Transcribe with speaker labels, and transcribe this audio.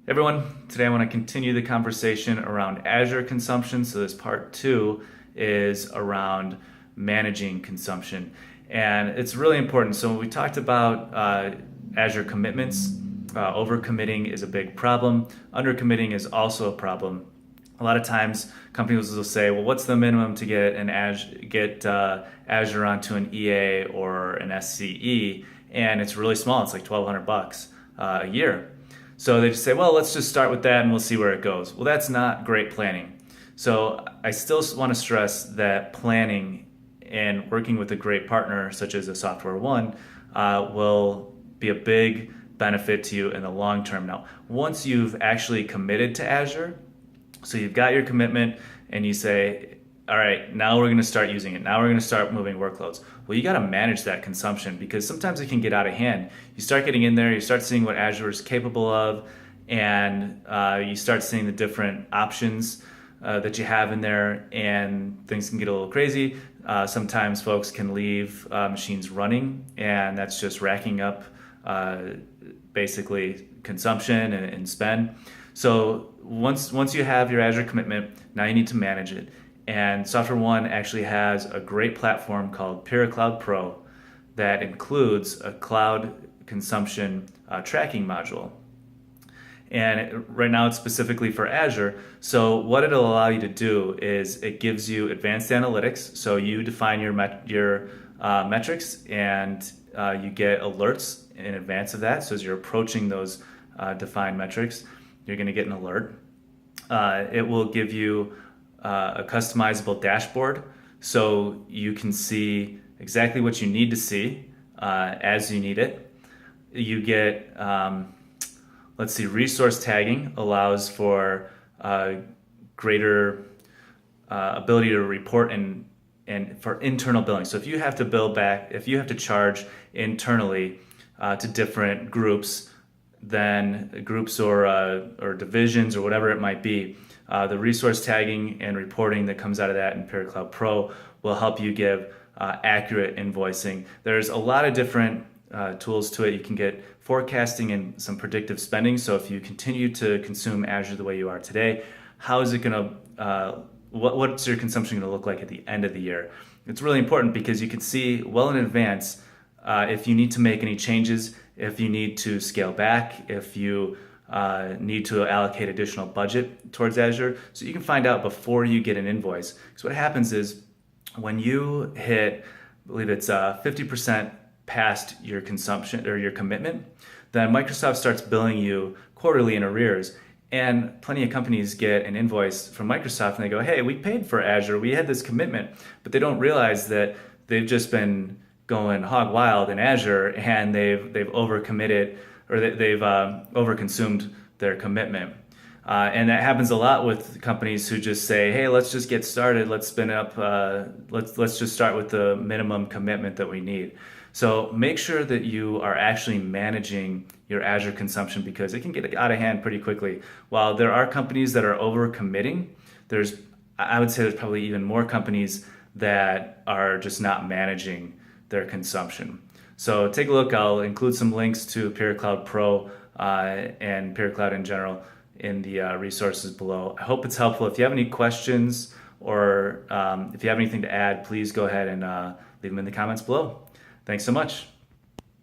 Speaker 1: Everyone, today I want to continue the conversation around Azure consumption. So this part 2 is around managing consumption. And it's really important. So we talked about Azure commitments. Overcommitting is a big problem. Undercommitting is also a problem. A lot of times companies will say, well, what's the minimum to get Azure onto an EA or an SCE? And it's really small. It's like $1,200 a year. So they just say, well, let's just start with that and we'll see where it goes. Well, that's not great planning. So I still want to stress that planning and working with a great partner such as a SoftwareOne will be a big benefit to you in the long term. Now, once you've actually committed to Azure, so you've got your commitment and you say, all right, now we're going to start using it. Now we're going to start moving workloads. Well, you got to manage that consumption because sometimes it can get out of hand. You start getting in there, you start seeing what Azure is capable of, and you start seeing the different options that you have in there, and things can get a little crazy. Sometimes folks can leave machines running, and that's just racking up basically consumption and spend. So once you have your Azure commitment, now you need to manage it. And SoftwareOne actually has a great platform called PyraCloud Pro that includes a cloud consumption tracking module. And right now it's specifically for Azure. So what it'll allow you to do is it gives you advanced analytics. So you define your metrics and you get alerts in advance of that. So as you're approaching those defined metrics, you're going to get an alert. It will give you a customizable dashboard so you can see exactly what you need to see as you need it. You get, resource tagging allows for greater ability to report and for internal billing. So if you have to charge internally to different groups, then groups or divisions or whatever it might be, the resource tagging and reporting that comes out of that in PyraCloud Pro will help you give accurate invoicing. There's a lot of different tools to it. You can get forecasting and some predictive spending. So if you continue to consume Azure the way you are today, how is it going to, what's your consumption going to look like at the end of the year? It's really important because you can see well in advance if you need to make any changes, if you need to scale back, if you need to allocate additional budget towards Azure, so you can find out before you get an invoice. Because what happens is when you hit, I believe it's 50% past your consumption or your commitment, then Microsoft starts billing you quarterly in arrears. And plenty of companies get an invoice from Microsoft and they go, hey, we paid for Azure, we had this commitment, but they don't realize that they've just been going hog wild in Azure and they've overcommitted or they've overconsumed their commitment. And that happens a lot with companies who just say, hey, let's just get started. Let's spin up, let's just start with the minimum commitment that we need. So make sure that you are actually managing your Azure consumption because it can get out of hand pretty quickly. While there are companies that are overcommitting, I would say there's probably even more companies that are just not managing their consumption. So take a look. I'll include some links to PyraCloud Pro and PyraCloud in general in the resources below. I hope it's helpful. If you have any questions or if you have anything to add, please go ahead and leave them in the comments below. Thanks so much.